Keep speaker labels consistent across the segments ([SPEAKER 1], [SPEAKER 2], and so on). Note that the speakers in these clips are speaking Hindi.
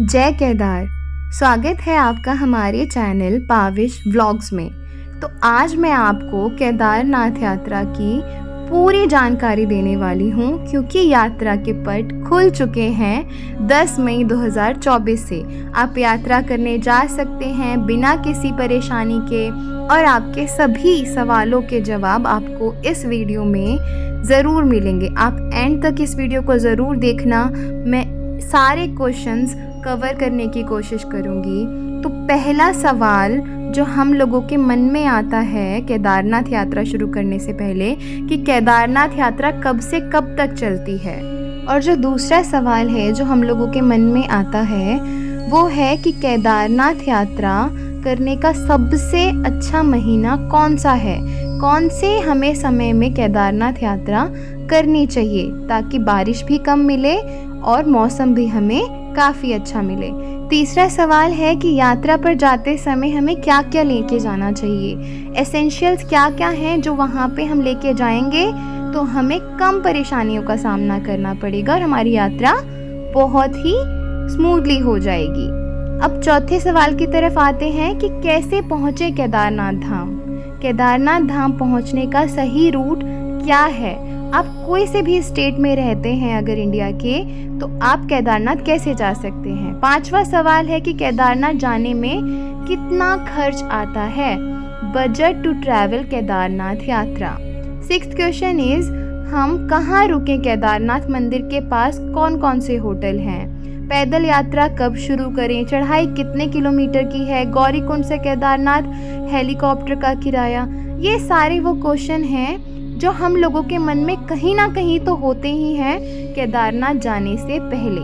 [SPEAKER 1] जय केदार। स्वागत है आपका हमारे चैनल पाविश व्लॉग्स में। तो आज मैं आपको केदारनाथ यात्रा की पूरी जानकारी देने वाली हूँ, क्योंकि यात्रा के पट खुल चुके हैं 10 मई 2024 से। आप यात्रा करने जा सकते हैं बिना किसी परेशानी के, और आपके सभी सवालों के जवाब आपको इस वीडियो में ज़रूर मिलेंगे। आप एंड तक इस वीडियो को ज़रूर देखना, मैं सारे क्वेश्चंस कवर करने की कोशिश करूँगी। तो पहला सवाल जो हम लोगों के मन में आता है केदारनाथ यात्रा शुरू करने से पहले, कि केदारनाथ यात्रा कब से कब तक चलती है। और जो दूसरा सवाल है जो हम लोगों के मन में आता है वो है कि केदारनाथ यात्रा करने का सबसे अच्छा महीना कौन सा है, कौन से हमें समय में केदारनाथ यात्रा करनी चाहिए, ताकि बारिश भी कम मिले और मौसम भी हमें काफ़ी अच्छा मिले। तीसरा सवाल है कि यात्रा पर जाते समय हमें क्या क्या लेके जाना चाहिए, एसेंशियल्स क्या क्या हैं जो वहाँ पे हम लेके जाएंगे तो हमें कम परेशानियों का सामना करना पड़ेगा और हमारी यात्रा बहुत ही स्मूथली हो जाएगी। अब चौथे सवाल की तरफ आते हैं कि कैसे पहुँचे केदारनाथ धाम। केदारनाथ धाम पहुँचने का सही रूट क्या है। आप कोई से भी स्टेट में रहते हैं अगर इंडिया के, तो आप केदारनाथ कैसे जा सकते हैं। पांचवा सवाल है कि केदारनाथ जाने में कितना खर्च आता है, बजट टू ट्रैवल केदारनाथ यात्रा। सिक्स्थ क्वेश्चन इज, हम कहाँ रुकें केदारनाथ मंदिर के पास, कौन कौन से होटल हैं, पैदल यात्रा कब शुरू करें, चढ़ाई कितने किलोमीटर की है, गौरीकुंड से केदारनाथ हेलीकॉप्टर का किराया। ये सारे वो क्वेश्चन हैं जो हम लोगों के मन में कहीं ना कहीं तो होते ही हैं केदारनाथ जाने से पहले।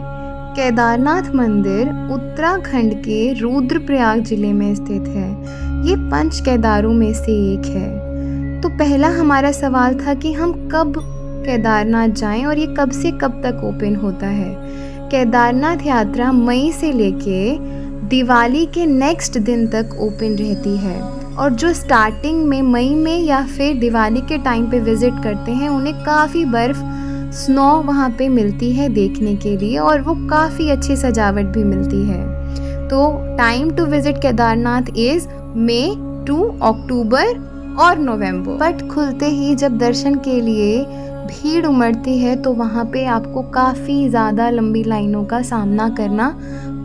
[SPEAKER 1] केदारनाथ मंदिर उत्तराखंड के रुद्रप्रयाग जिले में स्थित है। ये 5 केदारों में से एक है। तो पहला हमारा सवाल था कि हम कब केदारनाथ जाएं और ये कब से कब तक ओपन होता है। केदारनाथ यात्रा मई से लेके दिवाली के नेक्स्ट दिन तक ओपन रहती है, और जो स्टार्टिंग में मई में या फिर दिवाली के टाइम पे विज़िट करते हैं उन्हें काफ़ी बर्फ़ स्नो वहाँ पे मिलती है देखने के लिए, और वो काफ़ी अच्छी सजावट भी मिलती है। तो time to visit Kedarnath is May to October और नवंबर। पट खुलते ही जब दर्शन के लिए भीड़ उमड़ती है तो वहाँ पे आपको काफ़ी ज़्यादा लंबी लाइनों का सामना करना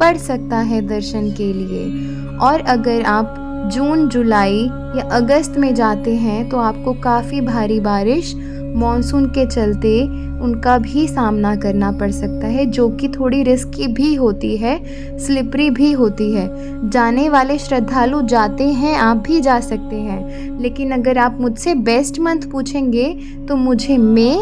[SPEAKER 1] पड़ सकता है दर्शन के लिए। और अगर आप जून, जुलाई या अगस्त में जाते हैं तो आपको काफ़ी भारी बारिश मॉनसून के चलते उनका भी सामना करना पड़ सकता है, जो कि थोड़ी रिस्की भी होती है, स्लिपरी भी होती है। जाने वाले श्रद्धालु जाते हैं, आप भी जा सकते हैं, लेकिन अगर आप मुझसे बेस्ट मंथ पूछेंगे तो मुझे मई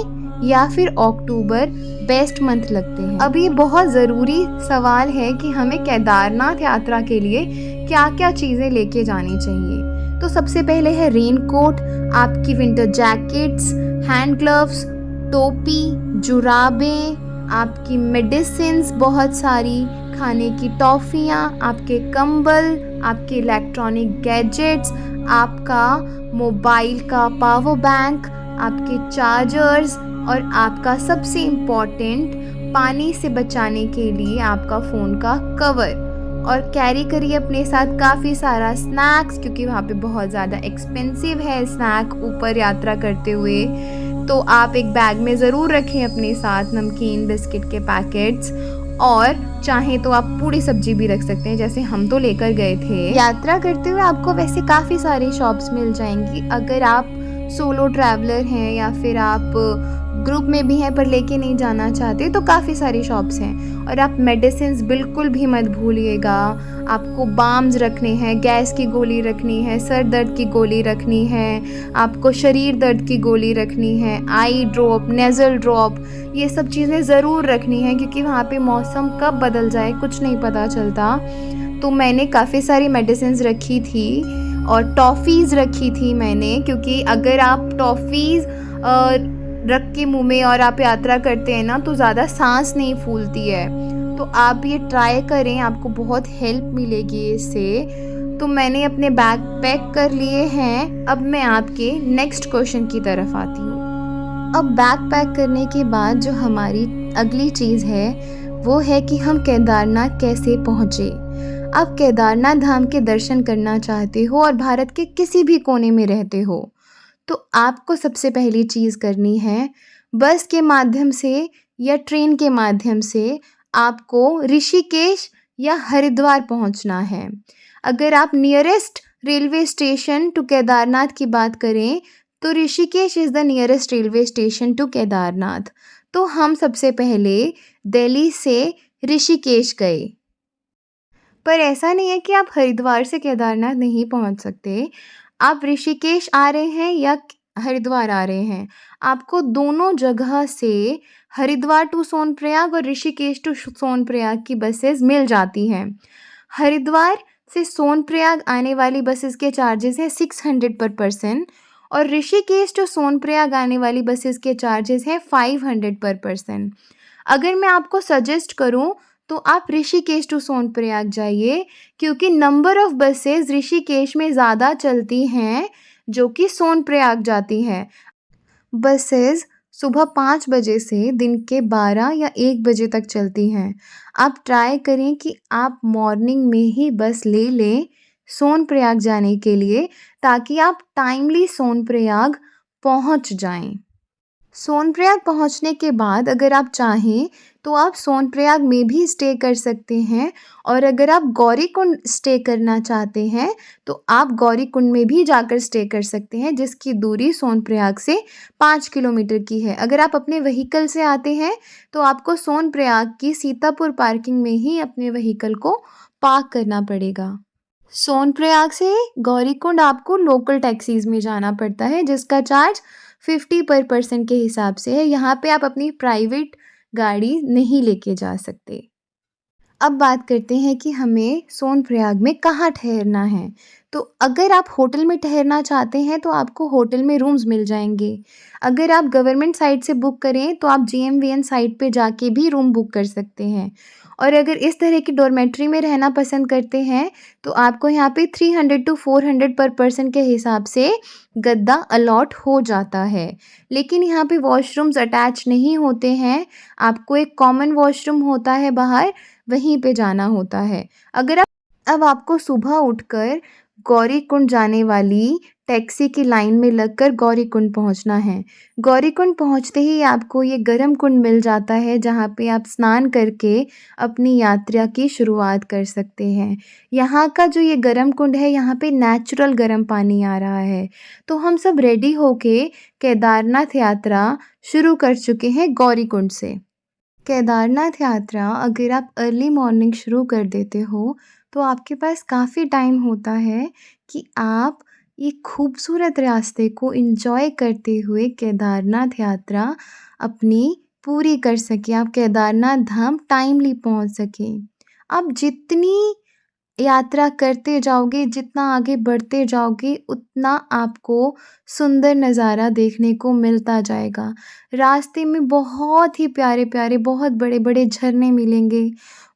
[SPEAKER 1] या फिर अक्टूबर बेस्ट मंथ लगते हैं। अब ये बहुत ज़रूरी सवाल है कि हमें केदारनाथ यात्रा के लिए क्या क्या चीज़ें लेके जानी चाहिए। तो सबसे पहले है रेन कोट, आपकी विंटर जैकेट्स, हैंड ग्लव्स, टोपी, जुराबें, आपकी मेडिसिन्स बहुत सारी, खाने की टॉफ़ियाँ, आपके कंबल, आपके इलेक्ट्रॉनिक गैजेट्स, आपका मोबाइल का पावर बैंक, आपके चार्जर्स, और आपका सबसे इम्पॉर्टेंट पानी से बचाने के लिए आपका फ़ोन का कवर। और कैरी करिए अपने साथ काफ़ी सारा स्नैक्स, क्योंकि वहाँ पे बहुत ज़्यादा एक्सपेंसिव है स्नैक ऊपर यात्रा करते हुए। तो आप एक बैग में ज़रूर रखें अपने साथ नमकीन, बिस्किट के पैकेट्स, और चाहें तो आप पूरी सब्जी भी रख सकते हैं, जैसे हम तो लेकर गए थे। यात्रा करते हुए आपको वैसे काफ़ी सारी शॉप्स मिल जाएंगी। अगर आप सोलो ट्रैवलर हैं या फिर आप ग्रुप में भी हैं पर लेके नहीं जाना चाहते, तो काफ़ी सारी शॉप्स हैं। और आप मेडिसिन्स बिल्कुल भी मत भूलिएगा। आपको बाम्स रखने हैं, गैस की गोली रखनी है, सर दर्द की गोली रखनी है, आपको शरीर दर्द की गोली रखनी है, आई ड्रॉप, नेज़ल ड्रॉप, ये सब चीज़ें ज़रूर रखनी है, क्योंकि वहाँ पे मौसम कब बदल जाए कुछ नहीं पता चलता। तो मैंने काफ़ी सारी मेडिसिन्स रखी थी और टॉफ़ीज़ रखी थी मैंने, क्योंकि अगर आप टॉफ़ीज़ रख के मुंह में और आप यात्रा करते हैं ना तो ज़्यादा सांस नहीं फूलती है। तो आप ये ट्राई करें, आपको बहुत हेल्प मिलेगी इससे। तो मैंने अपने बैग पैक कर लिए हैं। अब मैं आपके नेक्स्ट क्वेश्चन की तरफ आती हूँ। अब बैग पैक करने के बाद जो हमारी अगली चीज़ है वो है कि हम केदारनाथ कैसे पहुँचे। आप केदारनाथ धाम के दर्शन करना चाहते हो और भारत के किसी भी कोने में रहते हो, तो आपको सबसे पहली चीज़ करनी है, बस के माध्यम से या ट्रेन के माध्यम से आपको ऋषिकेश या हरिद्वार पहुंचना है। अगर आप nearest railway station to Kedarnath की बात करें, तो Rishikesh is the nearest railway station to Kedarnath. तो हम सबसे पहले दिल्ली से ऋषिकेश गए। पर ऐसा नहीं है कि आप हरिद्वार से केदारनाथ नहीं पहुंच सकते। आप ऋषिकेश आ रहे हैं या हरिद्वार आ रहे हैं, आपको दोनों जगह से हरिद्वार टू सोनप्रयाग और ऋषिकेश टू सोनप्रयाग की बसेस मिल जाती हैं। हरिद्वार से सोनप्रयाग आने वाली बसेस के चार्जेस हैं 600 पर पर्सन और ऋषिकेश टू सोनप्रयाग आने वाली बसेस के चार्जेस हैं 500 पर पर्सन। अगर मैं आपको सजेस्ट करूं तो आप ऋषिकेश टू सोनप्रयाग जाइए, क्योंकि नंबर ऑफ़ बसेस ऋषिकेश में ज़्यादा चलती हैं जो कि सोनप्रयाग जाती हैं। बसेस सुबह 5 बजे से दिन के 12 या 1 बजे तक चलती हैं। आप ट्राई करें कि आप मॉर्निंग में ही बस ले लें सोनप्रयाग जाने के लिए, ताकि आप टाइमली सोनप्रयाग पहुंच जाएं। सोनप्रयाग पहुंचने के बाद अगर आप चाहें तो आप सोनप्रयाग में भी स्टे कर सकते हैं, और अगर आप गौरीकुंड स्टे करना चाहते हैं तो आप गौरीकुंड में भी जाकर स्टे कर सकते हैं, जिसकी दूरी सोनप्रयाग से 5 किलोमीटर की है। अगर आप अपने व्हीकल से आते हैं तो आपको सोनप्रयाग की सीतापुर पार्किंग में ही अपने व्हीकल को पार्क करना पड़ेगा। सोनप्रयाग से गौरीकुंड आपको लोकल टैक्सीज़ में जाना पड़ता है, जिसका चार्ज 50 पर पर्सन के हिसाब से है। यहाँ पे आप अपनी प्राइवेट गाड़ी नहीं लेके जा सकते। अब बात करते हैं कि हमें सोनप्रयाग में कहाँ ठहरना है। तो अगर आप होटल में ठहरना चाहते हैं तो आपको होटल में रूम्स मिल जाएंगे। अगर आप गवर्नमेंट साइट से बुक करें तो आप GMVN साइट पे जाके भी रूम बुक कर सकते हैं। और अगर इस तरह की डॉर्मेट्री में रहना पसंद करते हैं तो आपको यहाँ पे 300 टू 400 पर पर्सन के हिसाब से गद्दा अलॉट हो जाता है। लेकिन यहाँ पे वॉशरूम्स अटैच नहीं होते हैं, आपको एक कॉमन वॉशरूम होता है बाहर, वहीं पे जाना होता है। अगर आप अब आपको सुबह उठकर गौरीकुंड जाने वाली टैक्सी की लाइन में लगकर गौरीकुंड पहुंचना है। गौरीकुंड पहुंचते ही आपको ये गर्म कुंड मिल जाता है, जहाँ पे आप स्नान करके अपनी यात्रा की शुरुआत कर सकते हैं। यहाँ का जो ये गर्म कुंड है, यहाँ पे नेचुरल गर्म पानी आ रहा है। तो हम सब रेडी होके केदारनाथ यात्रा शुरू कर चुके हैं गौरीकुंड से। केदारनाथ यात्रा अगर आप अर्ली मॉर्निंग शुरू कर देते हो तो आपके पास काफ़ी टाइम होता है कि आप ये खूबसूरत रास्ते को एंजॉय करते हुए केदारनाथ यात्रा अपनी पूरी कर सकें, आप केदारनाथ धाम टाइमली पहुंच सकें। आप जितनी यात्रा करते जाओगे, जितना आगे बढ़ते जाओगे, उतना आपको सुंदर नज़ारा देखने को मिलता जाएगा। रास्ते में बहुत ही प्यारे-प्यारे, बहुत बड़े-बड़े झरने मिलेंगे,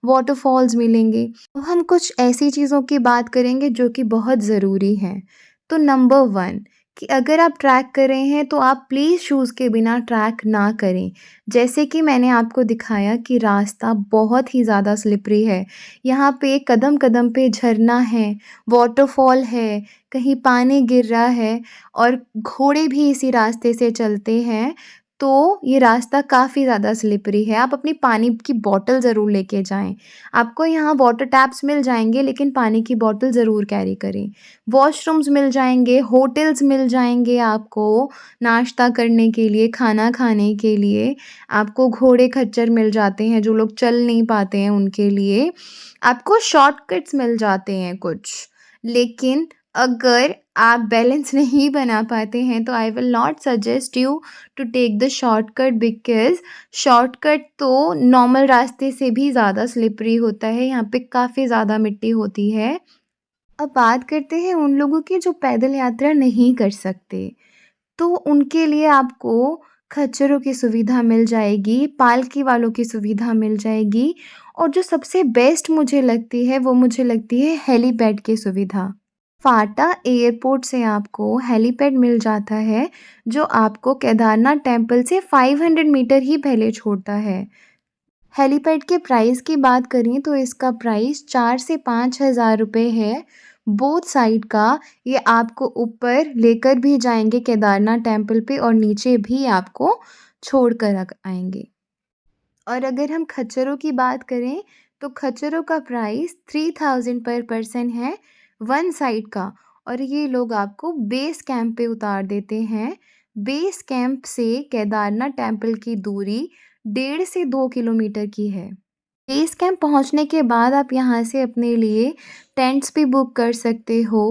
[SPEAKER 1] वॉटरफॉल्स मिलेंगे। तो हम कुछ ऐसी चीज़ों की बात करेंगे जो कि बहुत ज़रूरी हैं। तो नंबर 1 कि अगर आप ट्रैक कर रहे हैं तो आप प्लीज़ शूज़ के बिना ट्रैक ना करें। जैसे कि मैंने आपको दिखाया कि रास्ता बहुत ही ज़्यादा स्लिपरी है। यहाँ पे कदम-कदम पे झरना है, वॉटरफॉल है, कहीं पानी गिर रहा है और घोड़े भी इसी रास्ते से चलते हैं। तो ये रास्ता काफ़ी ज़्यादा स्लिपरी है। आप अपनी पानी की बॉटल ज़रूर लेके जाएँ। आपको यहाँ वाटर टैप्स मिल जाएँगे, लेकिन पानी की बॉटल ज़रूर कैरी करें। वॉशरूम्स मिल जाएँगे, होटल्स मिल जाएँगे आपको नाश्ता करने के लिए, खाना खाने के लिए। आपको घोड़े खच्चर मिल जाते हैं, जो लोग चल नहीं पाते हैं उनके लिए। आपको शॉर्टकट्स मिल जाते हैं कुछ। लेकिन अगर आप बैलेंस नहीं बना पाते हैं तो I will not suggest you to take the shortcut, because shortcut तो नॉर्मल रास्ते से भी ज़्यादा स्लिपरी होता है, यहाँ पे काफ़ी ज़्यादा मिट्टी होती है। अब बात करते हैं उन लोगों की जो पैदल यात्रा नहीं कर सकते। तो उनके लिए आपको खच्चरों की सुविधा मिल जाएगी, पालकी वालों की सुविधा मिल जाएगी, और जो सबसे बेस्ट मुझे लगती है, वो मुझे लगती है हेलीपैड की सुविधा। फाटा एयरपोर्ट से आपको हेलीपैड मिल जाता है, जो आपको केदारनाथ टेम्पल से 500 मीटर ही पहले छोड़ता है। हेलीपैड के प्राइस की बात करें तो इसका प्राइस 4 से 5,000 रुपए है, बोथ साइड का। ये आपको ऊपर लेकर भी जाएँगे केदारनाथ टेम्पल पे और नीचे भी आपको छोड़ कर आएँगे। और अगर हम खच्चरों की बात करें तो खच्चरों का प्राइस 3000 पर पर्सन है, वन साइड का। और ये लोग आपको बेस कैंप पे उतार देते हैं। बेस कैंप से केदारनाथ टेम्पल की दूरी 1.5 से 2 किलोमीटर की है। बेस कैंप पहुंचने के बाद आप यहाँ से अपने लिए टेंट्स भी बुक कर सकते हो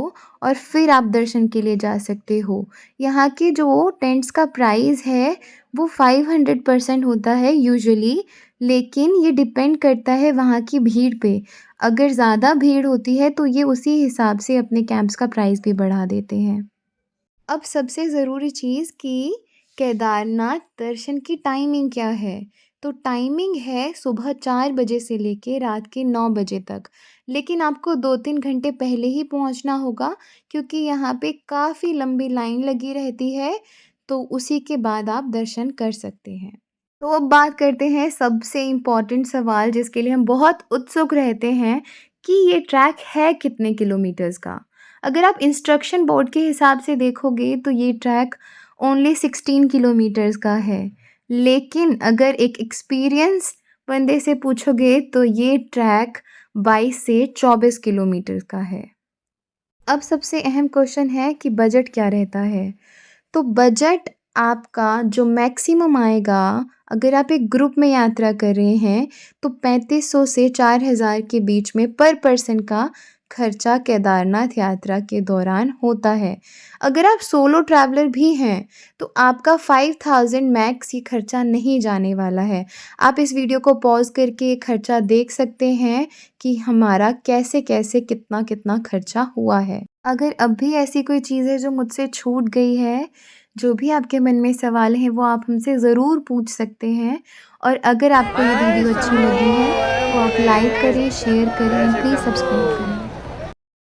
[SPEAKER 1] और फिर आप दर्शन के लिए जा सकते हो। यहाँ के जो टेंट्स का प्राइस है वो 500% होता है यूजुअली, लेकिन ये डिपेंड करता है वहाँ की भीड़ पे। अगर ज़्यादा भीड़ होती है तो ये उसी हिसाब से अपने कैंप्स का प्राइस भी बढ़ा देते हैं। अब सबसे ज़रूरी चीज़ कि केदारनाथ दर्शन की टाइमिंग क्या है? तो टाइमिंग है सुबह 4 बजे से लेके रात के 9 बजे तक। लेकिन आपको 2-3 घंटे पहले ही पहुंचना होगा क्योंकि यहाँ पे काफ़ी लंबी लाइन लगी रहती है, तो उसी के बाद आप दर्शन कर सकते हैं। तो अब बात करते हैं सबसे इम्पोर्टेंट सवाल जिसके लिए हम बहुत उत्सुक रहते हैं कि ये ट्रैक है कितने किलोमीटर्स का? अगर आप इंस्ट्रक्शन बोर्ड के हिसाब से देखोगे तो ये ट्रैक ओनली 16 किलोमीटर्स का है। लेकिन अगर एक एक्सपीरियंस बंदे से पूछोगे तो ये ट्रैक 22 से 24 किलोमीटर का है। अब सबसे अहम क्वेश्चन है कि बजट क्या रहता है? तो बजट आपका जो मैक्सिमम आएगा, अगर आप एक ग्रुप में यात्रा कर रहे हैं तो 3500 से 4000 के बीच में पर पर्सन का खर्चा केदारनाथ यात्रा के दौरान होता है। अगर आप सोलो ट्रैवलर भी हैं तो आपका 5000 मैक्स ये खर्चा नहीं जाने वाला है। आप इस वीडियो को पॉज करके ये खर्चा देख सकते हैं कि हमारा कैसे-कैसे कितना-कितना खर्चा हुआ है। अगर अब भी ऐसी कोई चीज़ है जो मुझसे छूट गई है, जो भी आपके मन में सवाल हैं वो आप हमसे ज़रूर पूछ सकते हैं। और अगर आपको ये वीडियो अच्छी लगी है तो आप लाइक करें, शेयर करें एंड प्लीज़ सब्सक्राइब करें।